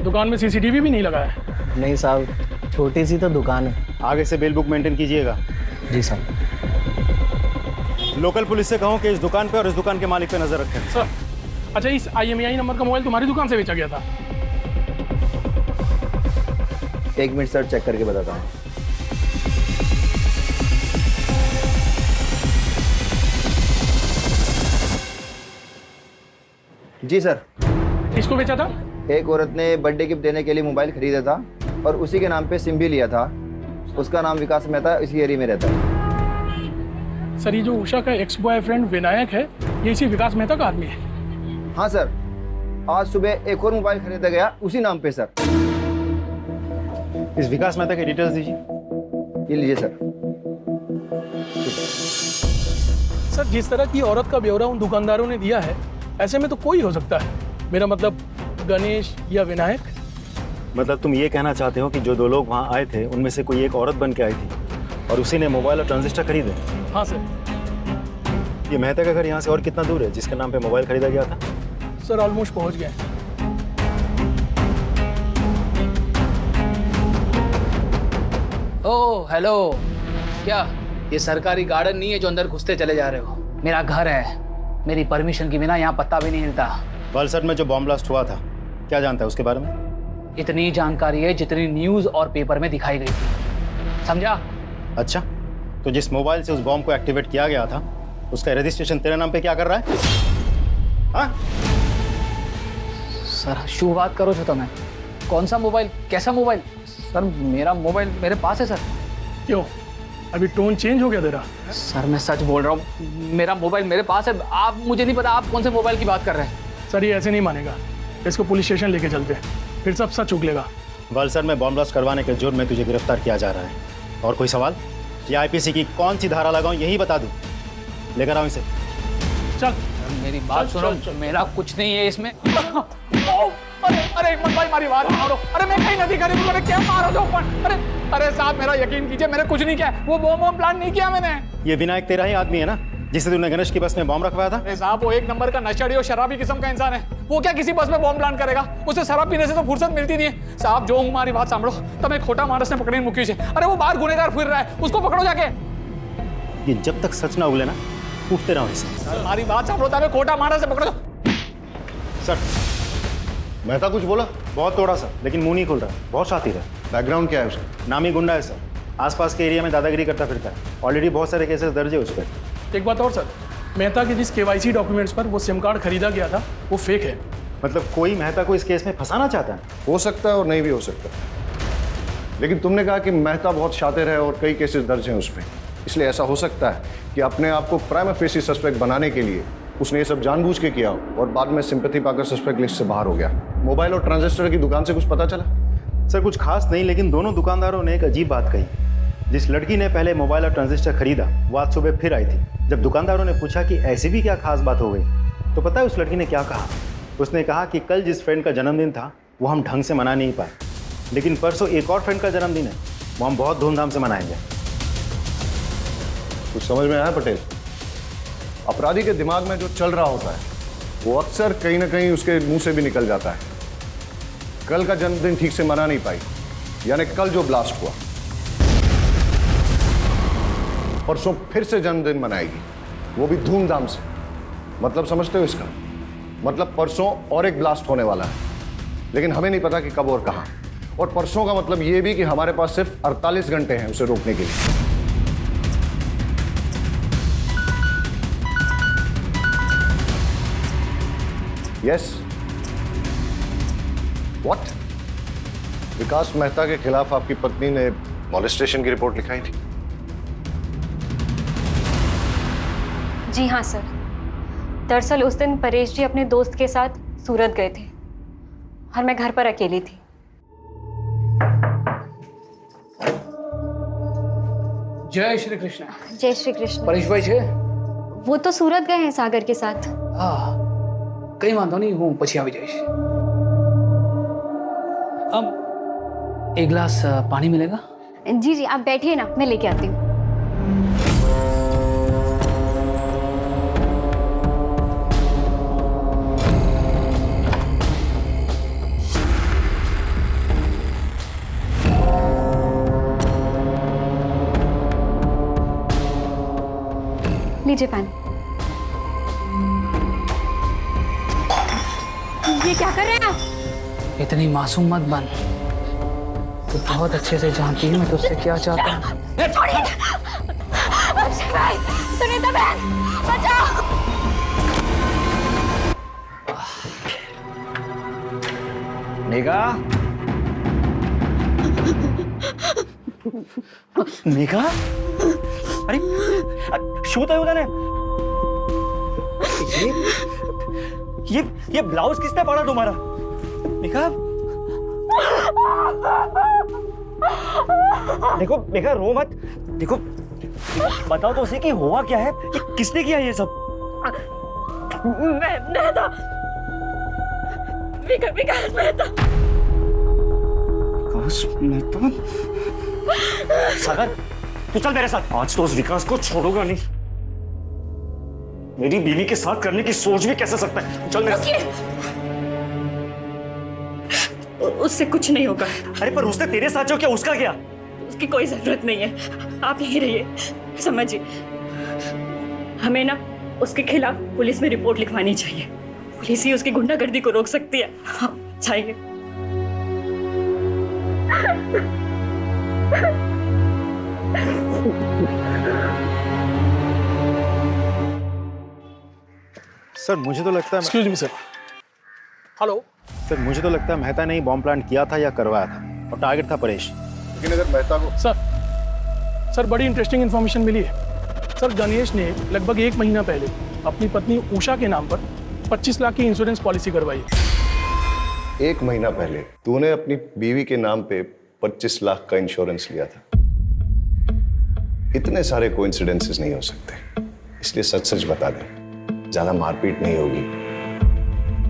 दुकान में सीसीटीवी भी नहीं लगा है? नहीं साहब, छोटी सी तो दुकान है। आगे से बिल बुक मेंटेन कीजिएगा। जी साहब। लोकल पुलिस से कहो कि इस दुकान पे और इस दुकान के मालिक पे नजर रखें। सर, अच्छा इस IMEI नंबर का मोबाइल तुम्हारी दुकान से बेचा गया था? एक मिनट सर, चेक करके बताता हूँ। जी सर। किसको बेचा था? एक औरत ने बर्थडे गिफ्ट देने के लिए मोबाइल खरीदा था और उसी के नाम पे सिम भी लिया था। उसका नाम विकास मेहता, इसी एरिया में रहता है। सर ये जो उषा का एक्स बॉयफ्रेंड विनायक है, ये इसी विकास मेहता का आदमी है? हाँ सर, आज सुबह एक और मोबाइल खरीदा गया उसी नाम पे सर। इस विकास मेहता के डिटेल्स दीजिए। ये लीजिए सर। सर जिस तरह की औरत का ब्यौरा उन दुकानदारों ने दिया है, ऐसे में तो कोई हो सकता है। मेरा मतलब गणेश या विनायक। मतलब तुम ये कहना चाहते हो कि जो दो लोग वहाँ आए थे उनमें से कोई एक औरत बन के आई थी और उसी ने मोबाइल और ट्रांजिस्टर खरीदे? हाँ सर। ये मेहता का घर यहाँ से और कितना दूर है जिसके नाम पे मोबाइल खरीदा गया था? सर ऑलमोस्ट पहुँच गए। ओह हेलो, क्या ये सरकारी गार्डन नहीं है जो अंदर घुसते चले जा रहे हो? मेरा घर है, मेरी परमिशन के बिना यहाँ पत्ता भी नहीं हिलता। वलसड में जो बॉम्ब ब्लास्ट हुआ था, क्या जानता है उसके बारे में? इतनी जानकारी है जितनी न्यूज और पेपर में दिखाई गई थी, समझा? अच्छा, तो जिस मोबाइल से उस बॉम्ब को एक्टिवेट किया गया था उसका रजिस्ट्रेशन तेरे नाम पे क्या कर रहा है? हाँ? सर शुरुआत करो जो तुम्हें। कौन सा मोबाइल, कैसा मोबाइल? सर मेरा मोबाइल मेरे पास है सर। क्यों, अभी टोन चेंज हो गया तेरा? सर मैं सच बोल रहा हूँ, मेरा मोबाइल मेरे पास है। आप, मुझे नहीं पता आप कौन से मोबाइल की बात कर रहे हैं। सर ये ऐसे नहीं मानेगा, इसको पुलिस स्टेशन लेके चलते हैं, फिर सब सच उगलेगा। वलसड में बॉम्ब ब्लास्ट करवाने के जुर्म में तुझे गिरफ्तार किया जा रहा है। और कोई सवाल? ये IPC की कौन सी धारा लगाऊं यही बता दूं? लेकर आओ इसे। चल मेरी बात सुनो, मेरा कुछ नहीं है इसमें। अरे हिम्मत भाई मारी बात मारो। अरे मैं कहीं नहीं करी, मैंने क्या मारो जो ऊपर। अरे साहब मेरा यकीन कीजिए, मैंने कुछ नहीं किया, वो बॉम्ब प्लान नहीं किया मैंने। ये विनायक तेरा ही आदमी है ना जिसे तूने गणेश की बस में बॉम्ब रखवाया था? अरे साहब वो एक नंबर का नशेड़ी और शराबी किस्म का इंसान है। वो क्या किसी बस में बॉम्ब प्लान करेगा? उसे शराब पीने से तो फुर्सत मिलती नहीं है। साहब जो हमारी बात सांभो, तब खोटा मानस ने पकड़ी मुक्की से। अरे वो बाहर गुनेगार फिर रहा है, उसको पकड़ो जाके। ये जब तक सच ना उगले ना, उठते रहो इसे। हमारी बात सांभो, तब खोटा मानस से पकड़ो। सर मेहता कुछ बोला? बहुत तोड़ा सर, लेकिन मुंह नहीं खुल रहा। बहुत शातिर है। बैकग्राउंड क्या है उसका? नामी गुंडा है सर, आसपास के एरिया में दादागिरी करता फिरता है। ऑलरेडी बहुत सारे केसेस दर्ज है उस पर। एक बात और सर, मेहता के जिस KYC डॉक्यूमेंट्स पर वो सिम कार्ड खरीदा गया था वो फेक है। मतलब कोई मेहता को इस केस में फंसाना चाहता है? हो सकता है और नहीं भी हो सकता, लेकिन तुमने कहा कि मेहता बहुत शातिर है और कई केसेस दर्ज हैं उस पर, इसलिए ऐसा हो सकता है कि अपने आप को प्राइमा फेसी सस्पेक्ट बनाने के लिए उसने ये सब जानबूझ के किया और बाद में सिंपैथी पाकर सस्पेक्ट लिस्ट से बाहर हो गया। मोबाइल और ट्रांजिस्टर की दुकान से कुछ पता चला? सर कुछ खास नहीं, लेकिन दोनों दुकानदारों ने एक अजीब बात कही। जिस लड़की ने पहले मोबाइल और ट्रांजिस्टर खरीदा वो आज सुबह फिर आई थी। जब दुकानदारों ने पूछा कि ऐसी भी क्या खास बात हो गई, तो पता है उस लड़की ने क्या कहा? उसने कहा कि कल जिस फ्रेंड का जन्मदिन था वो हम ढंग से मना नहीं पाए, लेकिन परसों एक और फ्रेंड का जन्मदिन है, वो हम बहुत धूमधाम से मनाएंगे। कुछ समझ में आया पटेल? अपराधी के दिमाग में जो चल रहा होता है वो अक्सर कहीं ना कहीं उसके मुंह से भी निकल जाता है। कल का जन्मदिन ठीक से मना नहीं पाई, यानी कल जो ब्लास्ट हुआ, परसों फिर से जन्मदिन मनाएगी, वो भी धूमधाम से। मतलब समझते हो इसका? मतलब परसों और एक ब्लास्ट होने वाला है, लेकिन हमें नहीं पता कि कब और कहां। और परसों का मतलब ये भी कि हमारे पास सिर्फ 48 घंटे हैं उसे रोकने के लिए। Yes, what? विकास मेहता के खिलाफ आपकी पत्नी ने मॉलेस्टेशन की रिपोर्ट लिखाई थी? जी हाँ सर। दरअसल उस दिन परेश जी अपने दोस्त के साथ सूरत गए थे और मैं घर पर अकेली थी। जय श्री कृष्ण। जय श्री कृष्ण। परेश भाई છે? वो तो सूरत गए हैं सागर के साथ। હા કઈ વાંધો નહીં, હું પછી આવી જઈશ। एक गिलास पानी मिलेगा? जी जी आप बैठिए ना, मैं लेके आती हूँ। लीजिए पानी। ये क्या कर रहे हैं आप? इतनी मासूम मत बन, तो बहुत अच्छे से जानती हूँ मैं तुझसे क्या चाहता हूँ। छोड़िए भाई, सुनीता बहन बचाओ। मेघा, मेघा, अरे શું થયું તને? ये ब्लाउज किसने फाड़ा तुम्हारा? मेघा, देखो मेघा रो मत। देखो बताओ तो उसे कि हुआ क्या है, कि किसने किया ये सब? मेहता, विकास मेहता। सागर तू चल मेरे साथ। आज तो उस विकास को छोड़ूंगा नहीं। मेरी बीवी के साथ करने की सोच भी कैसे सकता है? चल मेरे साथ। उससे कुछ नहीं होगा। अरे पर उसने तेरे साथ जो किया उसका क्या? उसकी कोई जरूरत नहीं है, आप यहीं रहिए। समझिए, हमें ना उसके खिलाफ पुलिस में रिपोर्ट लिखवानी चाहिए। पुलिस ही उसकी गुंडागर्दी को रोक सकती है। हाँ, चाहिए। सर मुझे तो लगता है, excuse me sir. Hello sir, मुझे तो लगता है मेहता ने ही बॉम्ब प्लांट किया था या करवाया था, और टारगेट था परेश। लेकिन अगर मेहता को सर बड़ी इंटरेस्टिंग इन्फॉर्मेशन मिली है। सर गणेश ने लगभग 1 महीना पहले अपनी पत्नी उषा के नाम पर 25 लाख की इंश्योरेंस पॉलिसी करवाई है। 1 महीना पहले तूने अपनी बीवी के नाम पे 25 लाख का इंश्योरेंस लिया था। इतने सारे कोइंसिडेंसेस नहीं हो सकते, इसलिए सच सच बता दे। ज्यादा मारपीट नहीं होगी,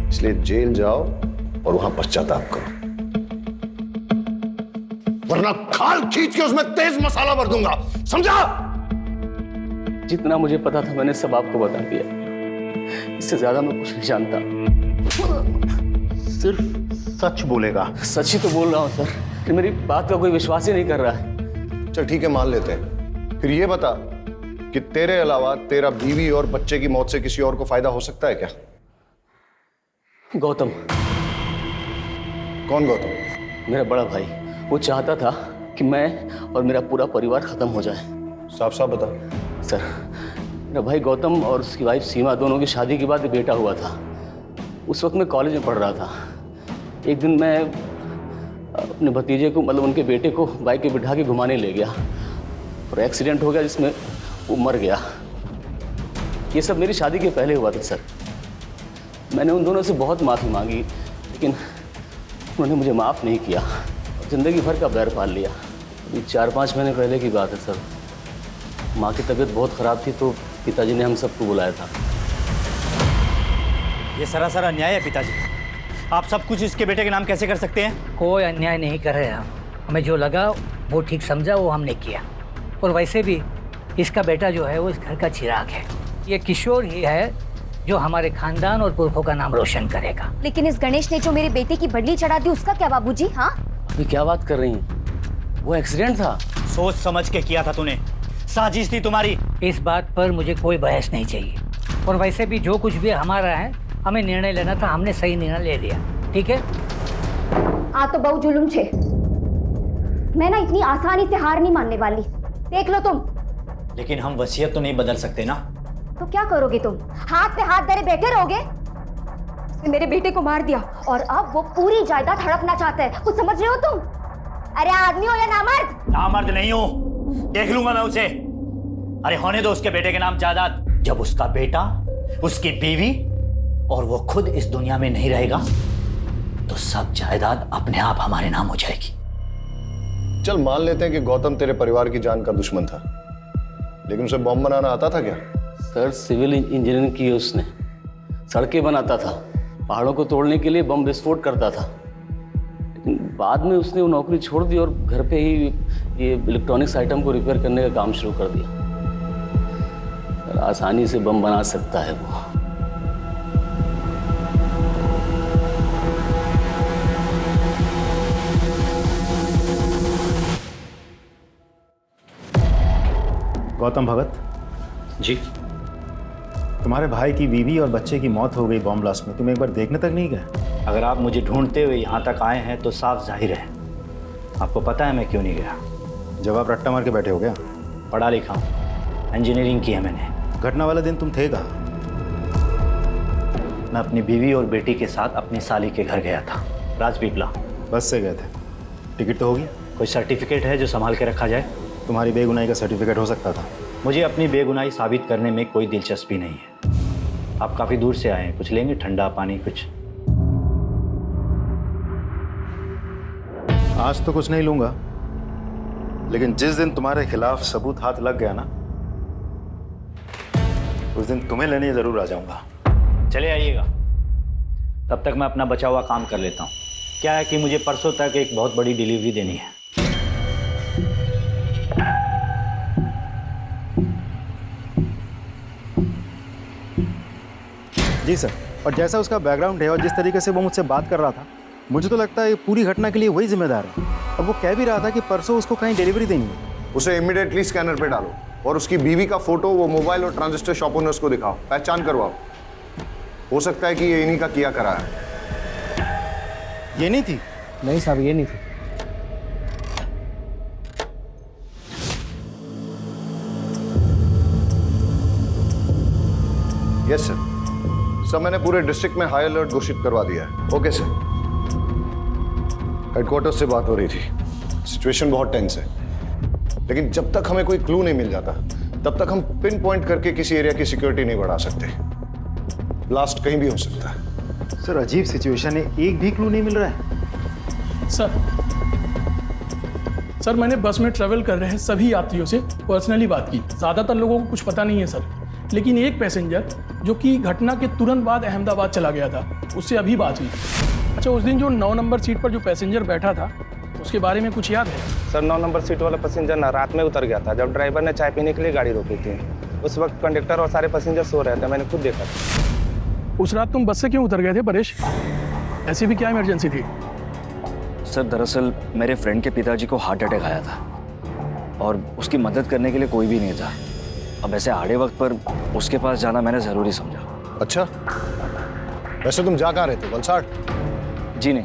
इसलिए जेल जाओ और वहां पश्चाताप करो, वरना खाल खींच के उसमें तेज मसाला भर दूंगा, समझा? जितना मुझे पता था मैंने सब आपको बता दिया। इससे ज्यादा मैं कुछ नहीं जानता। सिर्फ सच बोलेगा। सच ही तो बोल रहा हूँ सर, कि मेरी बात का कोई विश्वास ही नहीं कर रहा है। चल ठीक है, मान लेते हैं। फिर ये बता कि तेरे अलावा तेरा बीवी और बच्चे की मौत से किसी और को फायदा हो सकता है क्या? गौतम। कौन गौतम? मेरा बड़ा भाई। वो चाहता था कि मैं और मेरा पूरा परिवार खत्म हो जाए। साफ साफ बता। सर, मेरा भाई गौतम और उसकी वाइफ सीमा दोनों की शादी के बाद बेटा हुआ था। उस वक्त मैं कॉलेज में पढ़ रहा था। एक दिन मैं अपने भतीजे को, मतलब उनके बेटे को बाइक पे बिठा के घुमाने ले गया और एक्सीडेंट हो गया जिसमें वो मर गया। ये सब मेरी शादी के पहले हुआ था सर। मैंने उन दोनों से बहुत माफ़ी मांगी, लेकिन उन्होंने मुझे माफ़ नहीं किया और ज़िंदगी भर का बैर पाल लिया। अभी 4-5 महीने पहले की बात है सर। माँ की तबीयत बहुत ख़राब थी तो पिताजी ने हम सबको बुलाया था। ये सरासर अन्याय है पिताजी। आप सब कुछ इसके बेटे के नाम कैसे कर सकते हैं? कोई अन्याय नहीं कर रहे हम। हमें जो लगा वो ठीक समझा, वो हमने किया। और वैसे भी इसका बेटा जो है वो इस घर का चिराग है। ये किशोर ही है जो हमारे खानदान और पुरखों का नाम रोशन करेगा। लेकिन इस गणेश ने जो मेरे बेटे की बदली चढ़ा दी, उसका क्या बाबूजी? हाँ, अभी क्या बात कर रही हैं? वो एक्सीडेंट था। सोच समझ के किया था तूने, साजिश थी तुम्हारी। इस बात पर मुझे कोई बहस नहीं चाहिए। और वैसे भी जो कुछ भी हमारा है, हमें निर्णय लेना था, हमने सही निर्णय ले लिया। ठीक है? आ तो बहु जुलुम छे। मैं ना इतनी आसानी से हार नहीं मानने वाली। देख लो तुम। लेकिन हम वसीयत तो नहीं बदल सकते ना। तो क्या करोगे तुम? हाथ पे हाथ धरे बैठे रहोगे? उसने मेरे बेटे को मार दिया और अब वो पूरी जायदाद हड़पना चाहता है। कुछ समझ रहे हो तुम? अरे आदमी हो या नामर्द? नामर्द नहीं हूं, देख लूंगा मैं उसे। अरे होने दो उसके बेटे के नाम जायदाद। जब उसका बेटा, उसकी बीवी और वो खुद इस दुनिया में नहीं रहेगा तो सब जायदाद अपने आप हमारे नाम हो जाएगी। चल मान लेते हैं कि गौतम तेरे परिवार की जान का दुश्मन था, लेकिन उसे बॉम्ब बनाना आता था क्या? सर सिविल इंजीनियरिंग की उसने, सड़कें बनाता था, पहाड़ों को तोड़ने के लिए बम विस्फोट करता था। लेकिन बाद में उसने वो नौकरी छोड़ दी और घर पे ही ये इलेक्ट्रॉनिक्स आइटम को रिपेयर करने का काम शुरू कर दिया। सर, आसानी से बम बना सकता है वो। गौतम भगत जी, तुम्हारे भाई की बीवी और बच्चे की मौत हो गई बॉम्ब ब्लास्ट में, तुम एक बार देखने तक नहीं गए? अगर आप मुझे ढूंढते हुए यहाँ तक आए हैं तो साफ जाहिर है आपको पता है मैं क्यों नहीं गया। जब आप रट्टा मार के बैठे हो गया? पढ़ा लिखा हूँ, इंजीनियरिंग की है मैंने। घटना वाला दिन तुम थे कहाँ? मैं अपनी बीवी और बेटी के साथ अपनी साली के घर गया था, राजपीपला। बस से गए थे? टिकट तो होगी? कोई सर्टिफिकेट है जो संभाल के रखा जाए? तुम्हारी बेगुनाही का सर्टिफिकेट हो सकता था। मुझे अपनी बेगुनाही साबित करने में कोई दिलचस्पी नहीं है। आप काफ़ी दूर से आए हैं, कुछ लेंगे? ठंडा पानी कुछ? आज तो कुछ नहीं लूंगा, लेकिन जिस दिन तुम्हारे खिलाफ सबूत हाथ लग गया ना, उस दिन तुम्हें लेने जरूर आ जाऊंगा। चले आइएगा, तब तक मैं अपना बचा हुआ काम कर लेता हूँ। क्या है कि मुझे परसों तक एक बहुत बड़ी डिलीवरी देनी है। जी सर। और जैसा उसका बैकग्राउंड है और जिस तरीके से वो मुझसे बात कर रहा था, मुझे तो लगता है पूरी घटना के लिए वही जिम्मेदार है। और वो कह भी रहा था कि परसों उसको कहीं डिलीवरी देनी है। उसे इमीडिएटली स्कैनर पे डालो और उसकी बीवी का फोटो वो मोबाइल और ट्रांजिस्टर शॉप ओनर्स को दिखाओ, पहचान करवाओ। हो सकता है कि ये इन्हीं का किया करा है। ये नहीं थी? नहीं साहब, ये नहीं थी। Yes sir. सर मैंने पूरे डिस्ट्रिक्ट में हाई अलर्ट घोषित करवा दिया है। Okay sir. हेडक्वार्टर से बात हो रही थी, सिचुएशन बहुत टेंस है, लेकिन जब तक हमें कोई क्लू नहीं मिल जाता तब तक हम पिन पॉइंट करके किसी एरिया की सिक्योरिटी नहीं बढ़ा सकते। ब्लास्ट कहीं भी हो सकता है। सर अजीब सिचुएशन है, एक भी क्लू नहीं मिल रहा है। सर मैंने बस में ट्रेवल कर रहे सभी यात्रियों से पर्सनली बात की। ज़्यादातर लोगों को कुछ पता नहीं है सर, लेकिन एक पैसेंजर जो कि घटना के तुरंत बाद अहमदाबाद चला गया था, उससे अभी बात हुई। अच्छा, उस दिन जो 9 नंबर सीट पर जो पैसेंजर बैठा था उसके बारे में कुछ याद है? सर 9 नंबर सीट वाला पैसेंजर ना रात में उतर गया था जब ड्राइवर ने चाय पीने के लिए गाड़ी रोकी थी। उस वक्त कंडक्टर और सारे पैसेंजर सो रहे थे, मैंने खुद देखा था। उस रात तुम बस से क्यों उतर गए थे परेश? ऐसी भी क्या इमरजेंसी थी? सर दरअसल मेरे फ्रेंड के पिताजी को हार्ट अटैक आया था और उसकी मदद करने के लिए कोई भी नहीं था। अब ऐसे आड़े वक्त पर उसके पास जाना मैंने ज़रूरी समझा। अच्छा, वैसे तुम जा कहाँ रहे थे? वलसाड़? जी नहीं,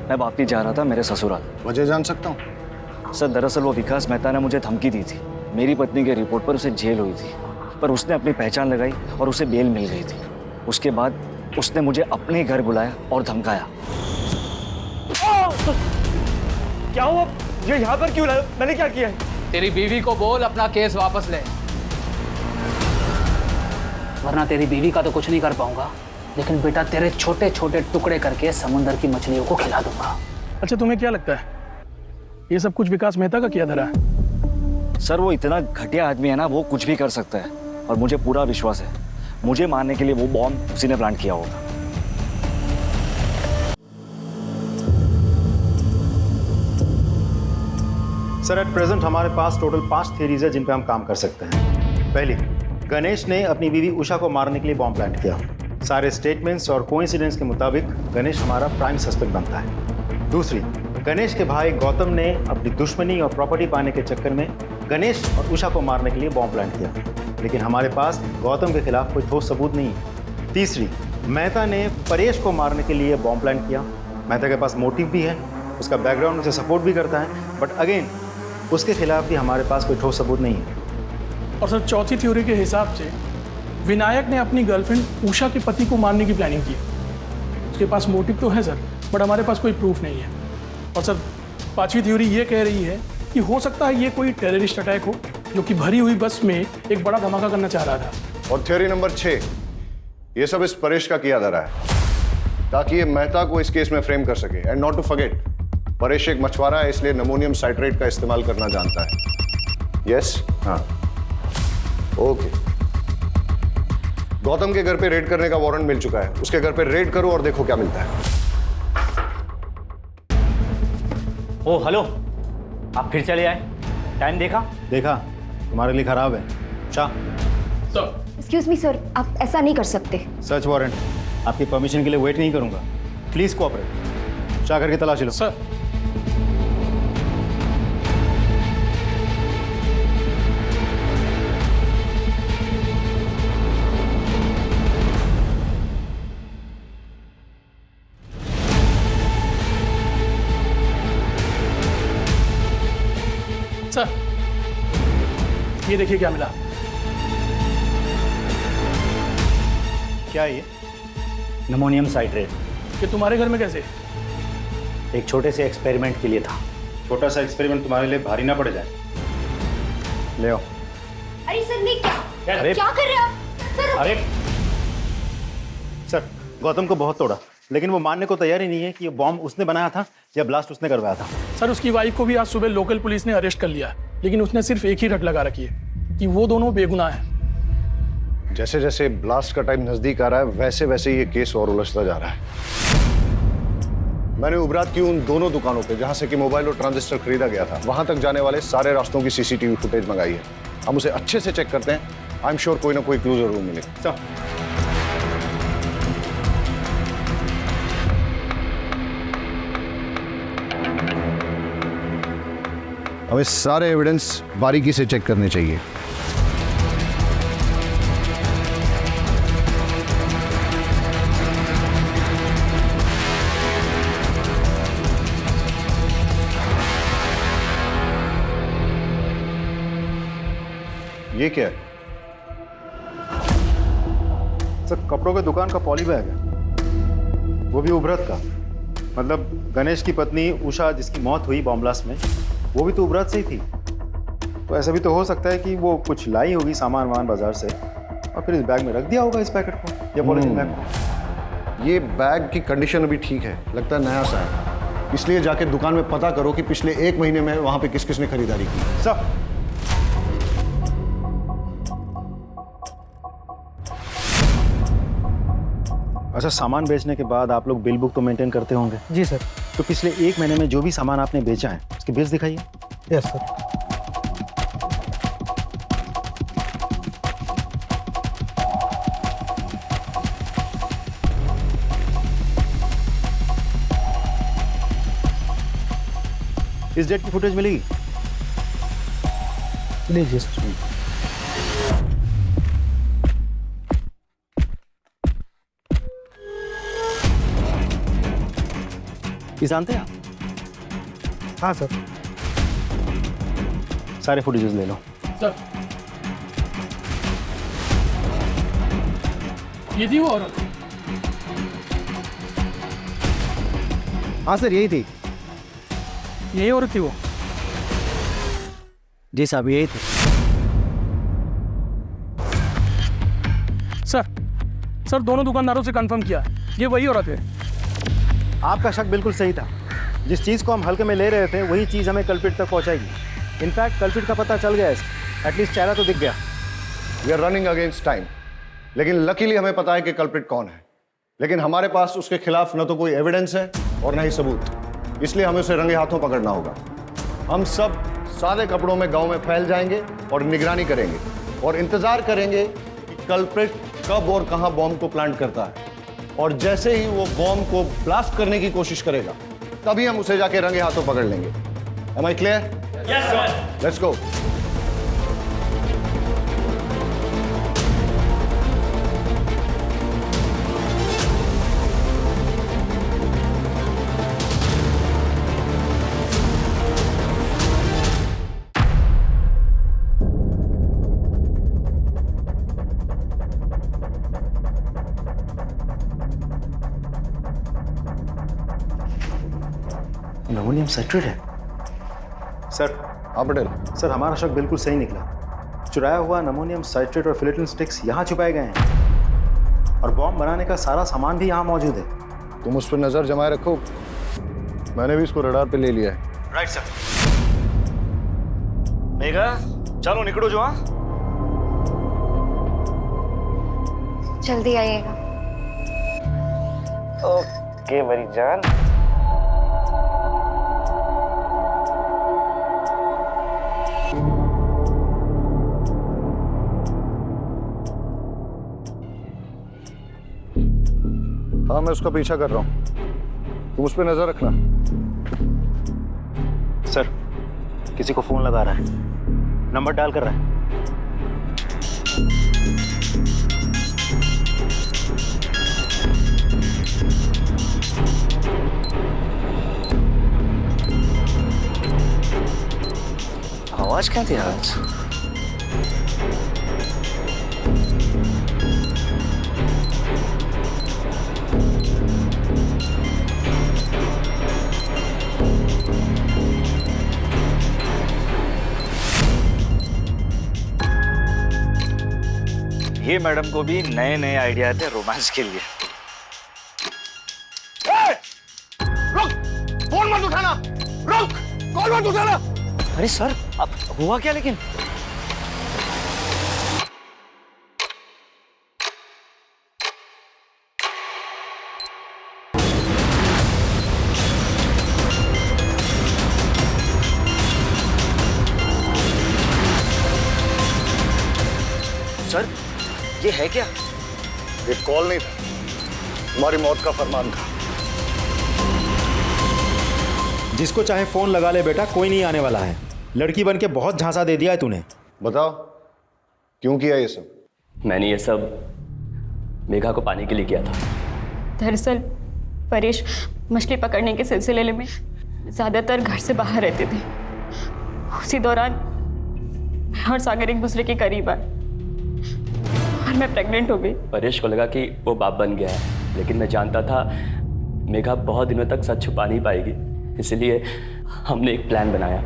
मैं वापस जा रहा था मेरे ससुराल। वजह जान सकता हूँ? सर दरअसल वो विकास मेहता ने मुझे धमकी दी थी। मेरी पत्नी के रिपोर्ट पर उसे जेल हुई थी, पर उसने अपनी पहचान लगाई और उसे बेल मिल गई थी। उसके बाद उसने मुझे अपने घर बुलाया और धमकाया। क्या हुआ? ये यहाँ पर क्यों लाया? मैंने क्या किया है? तेरी बीवी को बोल अपना केस वापस ले, वरना तेरी बीवी का तो कुछ नहीं कर पाऊंगा, लेकिन बेटा तेरे छोटे छोटे टुकड़े करके समुंदर की मछलियों को खिला दूंगा। अच्छा, तुम्हें क्या लगता है ये सब कुछ विकास मेहता का किया धरा है? सर वो इतना घटिया आदमी है ना, वो कुछ भी कर सकता है और मुझे पूरा विश्वास है मुझे मारने के लिए वो बॉम्ब उसी ने प्लान किया होगा। सर एट प्रेजेंट हमारे पास टोटल 5 थियरीज है जिन पे हम काम कर सकते हैं। पहली, गणेश ने अपनी बीवी उषा को मारने के लिए बॉम्ब प्लांट किया। सारे स्टेटमेंट्स और कोइंसिडेंस के मुताबिक गणेश हमारा प्राइम सस्पेक्ट बनता है। दूसरी, गणेश के भाई गौतम ने अपनी दुश्मनी और प्रॉपर्टी पाने के चक्कर में गणेश और उषा को मारने के लिए बॉम्ब प्लांट किया, लेकिन हमारे पास गौतम के खिलाफ कोई ठोस सबूत नहीं है। तीसरी, मेहता ने परेश को मारने के लिए बॉम्ब प्लांट किया। मेहता के पास मोटिव भी है, उसका बैकग्राउंड उसे सपोर्ट भी करता है, बट अगेन उसके खिलाफ भी हमारे पास कोई ठोस सबूत नहीं है। और सर चौथी थ्योरी के हिसाब से विनायक ने अपनी गर्लफ्रेंड उषा के पति को मारने की प्लानिंग की। उसके पास मोटिव तो है सर, बट हमारे पास कोई प्रूफ नहीं है। और सर पांचवी थ्योरी ये कह रही है कि हो सकता है ये कोई टेररिस्ट अटैक हो जो कि भरी हुई बस में एक बड़ा धमाका करना चाह रहा था। और थ्योरी नंबर 6, ये सब इस परेश का किया जा रहा है ताकि ये मेहता को इस केस में फ्रेम कर सके। And not to forget, Paresh एक मछुआरा है, इसलिए अमोनियम साइट्रेट का इस्तेमाल करना जानता है। यस? हाँ, ओके। गौतम के घर पे रेड करने का वारंट मिल चुका है, उसके घर पे रेड करो और देखो क्या मिलता है। ओ हेलो, आप फिर चले आए? टाइम देखा? देखा, तुम्हारे लिए खराब है। शाह, एक्सक्यूज मी सर, आप ऐसा नहीं कर सकते। सर्च वारंट, आपकी परमिशन के लिए वेट नहीं करूंगा। Please cooperate. शाह करके तलाशी लो। सर सर ये देखिए क्या मिला। क्या है ये? Ammonium citrate. ये तुम्हारे घर में कैसे? एक छोटे से एक्सपेरिमेंट के लिए था। छोटा सा एक्सपेरिमेंट तुम्हारे लिए भारी ना पड़ जाए। ले आओ। अरे सर नहीं, क्या अरे क्या कर रहे हो आप? सर अरे सर, गौतम को बहुत तोड़ा, लेकिन वो मानने को तैयार ही नहीं है कि ये बॉम्ब उसने बनाया था या ब्लास्ट उसने करवाया था। सर उसकी वाइफ को भी आज सुबह लोकल पुलिस ने अरेस्ट कर लिया, लेकिन उसने सिर्फ एक ही रट लगा रखी है कि वो दोनों बेगुनाह हैं। जैसे जैसे ब्लास्ट का टाइम नजदीक आ रहा है वैसे वैसे ये केस और उलझता जा रहा है। मैंने उबरात की उन दोनों दुकानों पे जहां से कि मोबाइल और ट्रांजिस्टर खरीदा गया था, वहां तक जाने वाले सारे रास्तों की सीसीटीवी फुटेज मंगाई है। हम उसे अच्छे से चेक करते हैं। आई एम श्योर कोई ना कोई क्लू जरूर मिलेगा। हमें सारे एविडेंस बारीकी से चेक करने चाहिए। ये क्या है? सर कपड़ों के दुकान का पॉली बैग है, वो भी उभरत का। मतलब गणेश की पत्नी उषा जिसकी मौत हुई बॉम्ब ब्लास्ट में, वो भी तो उभरत से ही थी। तो ऐसा भी तो हो सकता है कि वो कुछ लाई होगी सामान वामान बाजार से और फिर इस बैग में रख दिया होगा, इस पैकेट को या पॉलीथीन बैग को। ये बैग की कंडीशन अभी ठीक है, लगता है नया सा है, इसलिए जाके दुकान में पता करो कि पिछले 1 महीने में वहां पे किस किसने खरीदारी की। सब अच्छा, सामान बेचने के बाद आप लोग बिल बुक तो मेंटेन करते होंगे? जी सर। तो पिछले 1 महीने में जो भी सामान आपने बेचा है उसके बिल्स दिखाइए। Yes sir. इस डेट की फुटेज मिलेगी? लीजिए सर। ये जानते हैं आप? हाँ सर। सारे फुटेजेस ले लो। सर ये थी वो औरत। हाँ सर, यही थी। यही औरत थी वो? जी साहब, यही थी। सर दोनों दुकानदारों से कंफर्म किया, ये वही औरत है। आपका शक बिल्कुल सही था। जिस चीज़ को हम हल्के में ले रहे थे वही चीज़ हमें कल्प्रिट तक पहुंचाएगी। इनफैक्ट कल्प्रिट का पता चल गया है, एटलीस्ट चेहरा तो दिख गया। We are running against time, लेकिन लकीली हमें पता है कि कल्प्रिट कौन है। लेकिन हमारे पास उसके खिलाफ न तो कोई एविडेंस है और न ही सबूत, इसलिए हमें उसे रंगे हाथों पकड़ना होगा। हम सब सादे कपड़ों में गांव में फैल जाएंगे और निगरानी करेंगे और इंतजार करेंगे कि कल्प्रिट कब और कहां बॉम्ब को प्लांट करता है, और जैसे ही वो बॉम्ब को ब्लास्ट करने की कोशिश करेगा तभी हम उसे जाके रंगे हाथों पकड़ लेंगे। Am I clear? Yes, sir. Let's go. Ammonium citrate है सर। हाँ पटेल। सर हमारा शक बिल्कुल सही निकला। चुराया हुआ अमोनियम साइट्रेट और फिलेटिन स्टिक्स यहाँ छुपाए गए हैं और बॉम्ब बनाने का सारा सामान भी यहाँ मौजूद है। तुम उस पर नजर जमाए रखो, मैंने भी इसको रडार पे ले लिया है। Right sir. मेघा चलो निकलो जो। जल्दी आइएगा। ओके मेरी जान। हाँ मैं उसका पीछा कर रहा हूँ, तुम उस पर नजर रखना। सर किसी को फोन लगा रहा है, नंबर डायल कर रहा है। आवाज क्या थी आज? ये मैडम को भी नए नए आइडिया थे रोमांस के लिए। रुक, फोन मत उठाना, रुक, कॉल मत उठाना। अरे सर अब हुआ क्या लेकिन? सर ये है क्या? ये कॉल नहीं था, तुम्हारी मौत का फरमान था। जिसको चाहे फोन लगा ले बेटा, कोई नहीं आने वाला है। लड़की बन के बहुत झांसा दे दिया है तूने। बताओ क्यों किया ये सब? मैंने ये सब मेघा को पाने के लिए किया था। दरअसल परेश मछली पकड़ने के सिलसिले में ज़्यादातर घर से बाहर रहते थे। उसी दौरान मैं और सागर एक दूसरे के करीब आए और मैं प्रेग्नेंट हो गई। परेश को लगा कि वो बाप बन गया है, लेकिन मैं जानता था मेघा बहुत दिनों तक सच छुपा नहीं पाएगी। इसलिए हमने एक प्लान बनाया।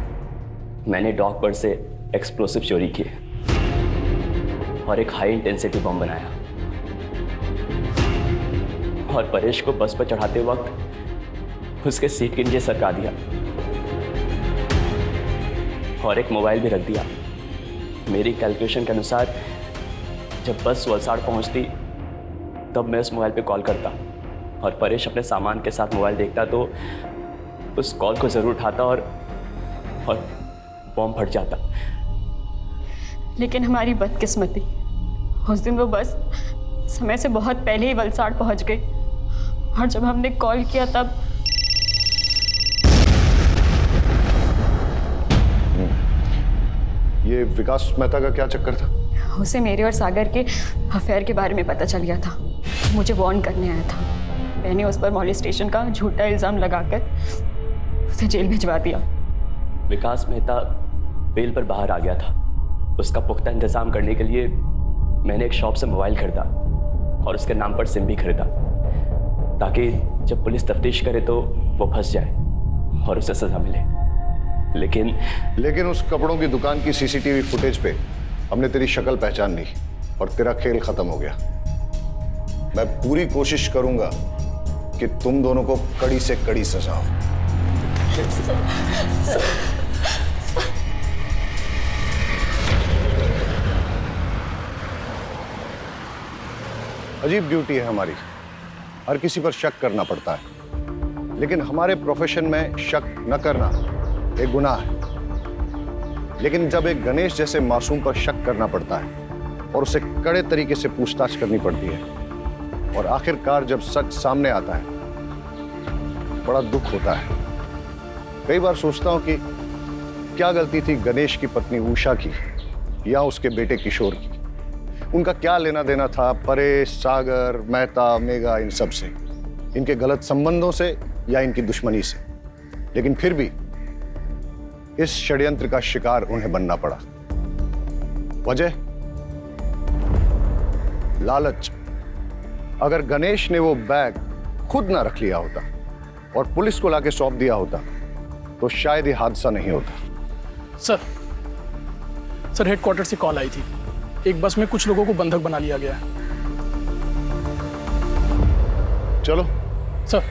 मैंने डॉक पर से एक्सप्लोसिव चोरी किए और एक हाई इंटेंसिटी बम बनाया और परेश को बस पर चढ़ाते वक्त उसके सीट के नीचे सरका दिया और एक मोबाइल भी रख दिया। मेरी कैलकुलेशन के अनुसार जब बस वलसाड़ पहुंचती तब मैं उस मोबाइल पे कॉल करता और परेश अपने सामान के साथ मोबाइल देखता तो उस कॉल को ज़रूर उठाता और बॉम्ब फट जाता। लेकिन हमारी बदकिस्मती, उस दिन वो बस समय से बहुत पहले ही वलसाड़ पहुंच गई और जब हमने कॉल किया तब ये विकास मेहता का क्या चक्कर था? उसे मेरे और सागर के अफेयर के बारे में पता चल गया था। मुझे वार्न करने आया था। मैंने उस पर मॉलेस्टेशन का झूठा इल्ज़ाम लगाकर उसे जेल भिजवा दिया। विकास मेहता बेल पर बाहर आ गया था। उसका पुख्ता इंतजाम करने के लिए मैंने एक शॉप से मोबाइल खरीदा और उसके नाम पर सिम भी खरीदा ताकि जब पुलिस तफ्तीश करे तो वो फंस जाए और उसे सजा मिले। लेकिन उस कपड़ों की दुकान की सीसीटीवी फुटेज पे हमने तेरी शक्ल पहचान ली और तेरा खेल खत्म हो गया। मैं पूरी कोशिश करूंगा कि तुम दोनों को कड़ी से कड़ी सजा हो। अजीब ड्यूटी है हमारी, हर किसी पर शक करना पड़ता है, लेकिन हमारे प्रोफेशन में शक न करना एक गुनाह है। लेकिन जब एक गणेश जैसे मासूम पर शक करना पड़ता है और उसे कड़े तरीके से पूछताछ करनी पड़ती है और आखिरकार जब सच सामने आता है, बड़ा दुख होता है। कई बार सोचता हूं कि क्या गलती थी गणेश की पत्नी उषा की या उसके बेटे किशोर की। उनका क्या लेना देना था परेश, सागर, मेहता, मेघा, इन सब से, इनके गलत संबंधों से या इनकी दुश्मनी से। लेकिन फिर भी इस षड्यंत्र का शिकार उन्हें बनना पड़ा। वजह लालच। अगर गणेश ने वो बैग खुद ना रख लिया होता और पुलिस को लाके सौंप दिया होता तो शायद ये हादसा नहीं होता। सर हेडक्वार्टर से कॉल आई थी, एक बस में कुछ लोगों को बंधक बना लिया गया है। चलो सर।